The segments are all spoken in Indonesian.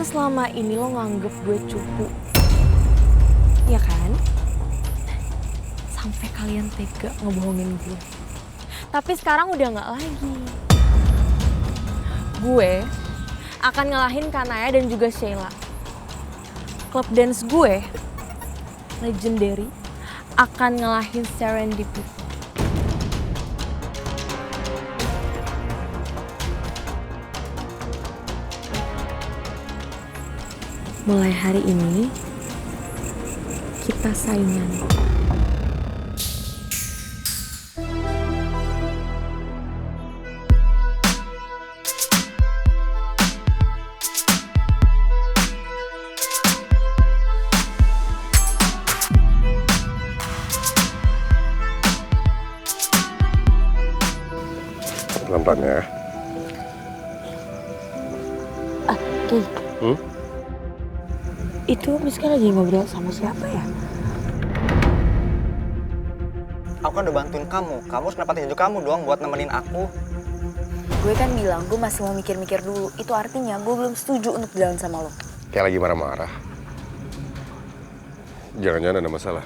Kan selama ini lo nganggep gue cupu. Iya kan? Sampai kalian tega ngebohongin gue. Tapi sekarang udah gak lagi. Gue akan ngalahin Kanaya dan juga Sheila. Klub dance gue, Legendary, akan ngalahin Serendipity. Mulai hari ini, kita saingan. Pelan-pelan ya. Ki. Itu Miska lagi ngobrol sama siapa ya? Aku kan udah bantuin kamu harus nempatin janji kamu doang buat nemenin aku. Gue kan bilang gue masih mau mikir-mikir dulu. Itu artinya gue belum setuju untuk jalan sama lo. Kayak lagi marah-marah. Jangan-jangan ada masalah.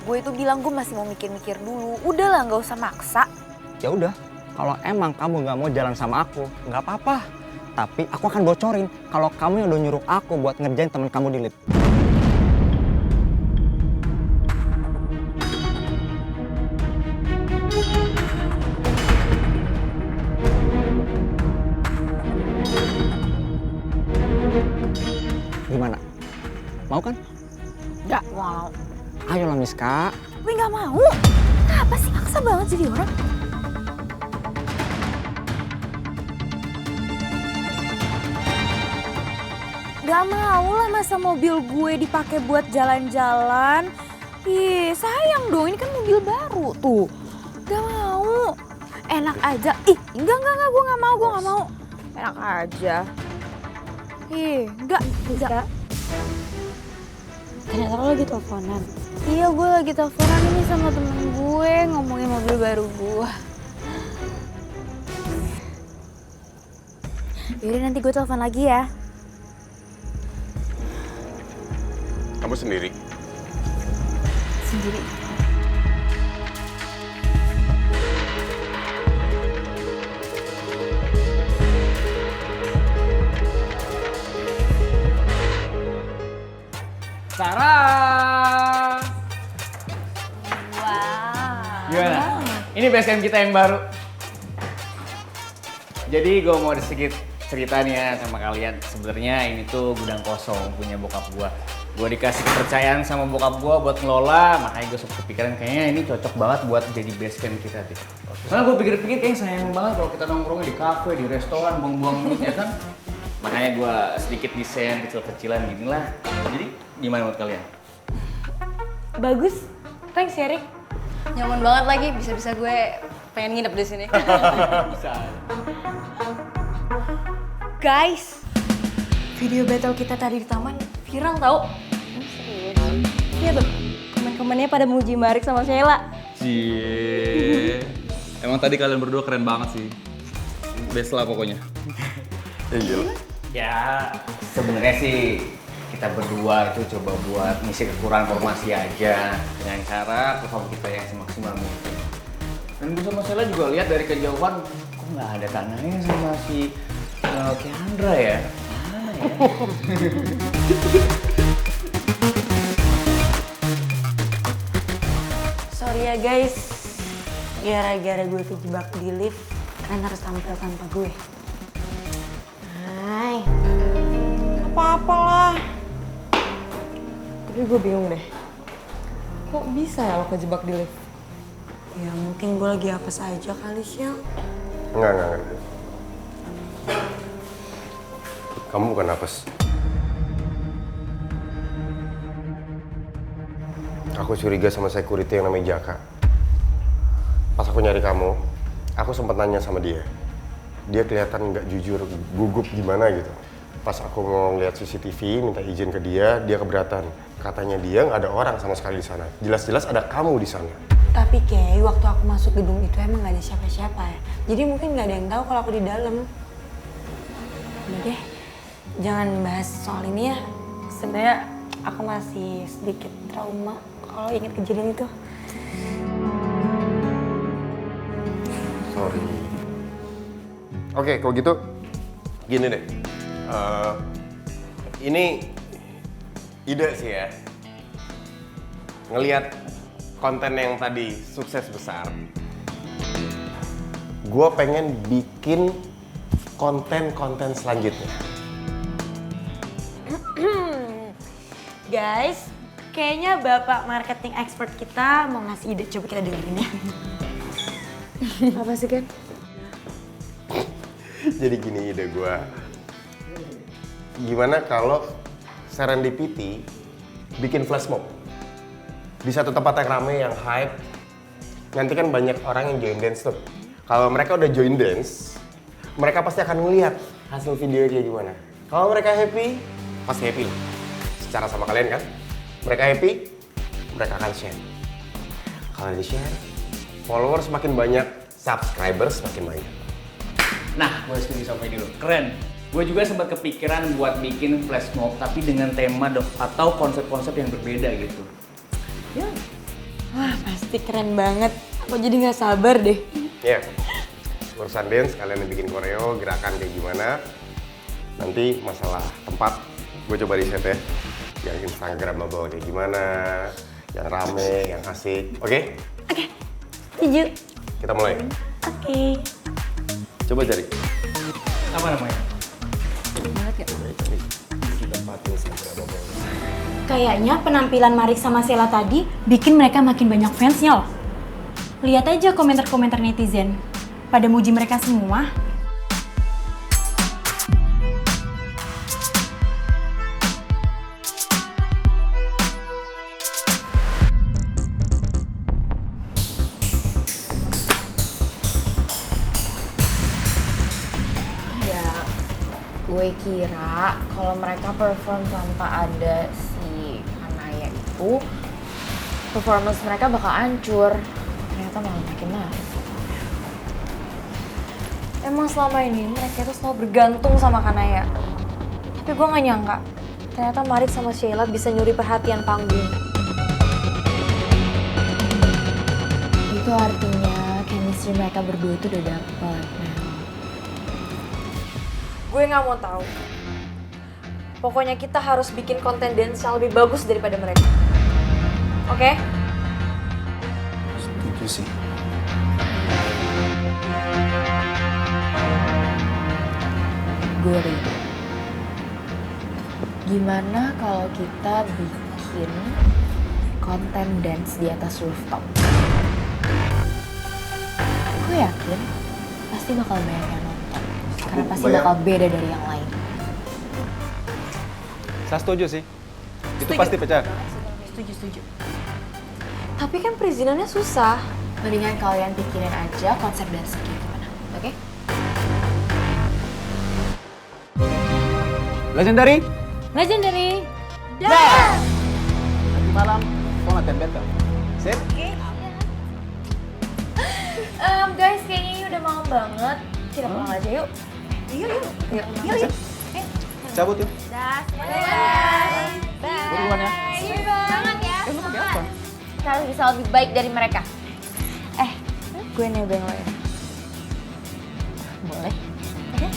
Gue itu bilang gue masih mau mikir-mikir dulu. Udahlah, nggak usah maksa. Ya udah, kalau emang kamu nggak mau jalan sama aku, nggak apa-apa. Tapi aku akan bocorin kalau kamu yang udah nyuruh aku buat ngerjain teman kamu di lift. Gimana? Mau kan? Nggak mau. Ayolah Miska. Gue nggak mau. Kenapa sih maksa banget jadi orang? Gak mau lah masa mobil gue dipakai buat jalan-jalan. Ih, sayang dong, ini kan mobil baru tuh. Gak mau. Enak aja. Ih, enggak, gue gak mau. Enak aja. Ih, enggak. Ternyata lo lagi teleponan. Iya, gue lagi teleponan ini sama temen gue ngomongin mobil baru gue. Yaudah nanti gue telepon lagi ya. Kamu sendiri? Sendiri. Sarah. Wow. Gimana? Ini basecamp kita yang baru. Jadi gue mau sedikit cerita nih ya sama kalian. Sebenarnya ini tuh gudang kosong punya bokap gue. Gue dikasih kepercayaan sama bokap gue buat ngelola, makanya gue sempat kepikiran kayaknya ini cocok banget buat jadi basecamp kita deh. Soalnya gue pikir-pikir kayaknya sayang banget kalau kita nongkrongnya di kafe, di restoran, buang-buang duit ya kan. Makanya gue sedikit desain kecil-kecilan gini lah. Jadi gimana menurut kalian? Bagus. Thanks ya, Rick. Nyaman banget lagi, bisa-bisa gue pengen nginep di sini. Bisa. Guys, video battle kita tadi di taman viral tau? Serius? Iya tuh, komen-komennya pada muji Marik sama Sheila. Cie. Emang tadi kalian berdua keren banget sih. Best lah pokoknya. Iya. Ya sebenarnya sih kita berdua itu coba buat ngisi kekurangan formasi aja dengan cara perform kita yang semaksimal mungkin. Dan gue sama Sheila juga lihat dari kejauhan kok nggak ada tangannya sama si Kendra ya. Mana ya? Sorry ya guys, gara-gara gue kejebak di lift, kalian harus tampil tanpa gue. Hai, apa-apalah. Tapi gue bingung deh, kok bisa ya lo kejebak di lift? Ya mungkin gue lagi apes aja kali, Syel. Enggak. Kamu bukan apes. Aku curiga sama security yang namanya Jaka. Pas aku nyari kamu, aku sempat nanya sama dia. Dia kelihatan nggak jujur, gugup gimana gitu. Pas aku mau ngeliat CCTV, minta izin ke dia keberatan. Katanya dia nggak ada orang sama sekali di sana. Jelas-jelas ada kamu di sana. Tapi Kay, waktu aku masuk gedung itu emang gak ada siapa-siapa ya. Jadi mungkin gak ada yang tahu kalau aku di dalam. Udah deh, jangan bahas soal ini ya. Sebenarnya aku masih sedikit trauma kalau ingat kejadian itu. Sorry. Oke, kalau gitu gini deh. Ini ide sih ya. Ngelihat konten yang tadi sukses besar, gue pengen bikin konten-konten selanjutnya. Guys, kayaknya bapak marketing expert kita mau ngasih ide. Coba kita dengerin ya. Apa sih, Ken? Jadi gini ide gue. Gimana kalau Serendipity bikin flash mob di satu tempat yang rame, yang hype. Nanti kan banyak orang yang join dance tuh. Kalau mereka udah join dance, mereka pasti akan ngeliat hasil videonya kayak gimana. Kalau mereka happy, pasti happy lah. Secara sama kalian kan, mereka happy, mereka akan share. Kalau di-share, followers makin banyak, subscribers makin banyak. Nah, gue setuju sama ini lo. Keren. Gue juga sempat kepikiran buat bikin flash mob tapi dengan tema atau konsep-konsep yang berbeda gitu. Ya. Wah, pasti keren banget. Aku jadi gak sabar deh. Ya, urusan dance, kalian yang bikin koreo, gerakan kayak gimana. Nanti masalah tempat, gue coba riset ya. Yang Instagramable kayak gimana, yang rame, yang asik. Oke? Oke, setuju. Kita mulai. Oke. Coba cari. Apa namanya? Kayaknya penampilan Marik sama Sheila tadi bikin mereka makin banyak fansnya loh. Lihat aja komentar-komentar netizen. Pada muji mereka semua. Ya, gue kira kalau mereka perform tanpa ada si Hanaya itu, performance mereka bakal hancur. Ternyata malah makin naik. Emang selama ini mereka tuh selalu bergantung sama Kanaya. Tapi gue gak nyangka, ternyata Marik sama Sheila bisa nyuri perhatian panggung. Itu artinya chemistry mereka berdua itu udah dapet, Mel. Gue nggak mau tahu. Pokoknya kita harus bikin konten dance yang lebih bagus daripada mereka. Oke? Setuju sih. Gue ada ide. Gimana kalau kita bikin konten dance di atas rooftop? Gue yakin pasti bakal banyak yang nonton. Karena pasti bakal beda dari yang lain. Saya setuju sih. Itu pasti pecah. Setuju. Tapi kan perizinannya susah. Mendingan kalian pikirin aja konsep dance kayak gimana, oke? Legendary. Legendary. Nanti malam, kau latihan battle. Sip? Guys, kayaknya ini udah malam banget. Kita pulang aja yuk. Yuk. Cabut yuk. Dah, Gue duluan ya. Semangat ya. Lu pakai apa? Kita harus bisa lebih baik dari mereka. Gue nebeng lo ya. Boleh. Oke?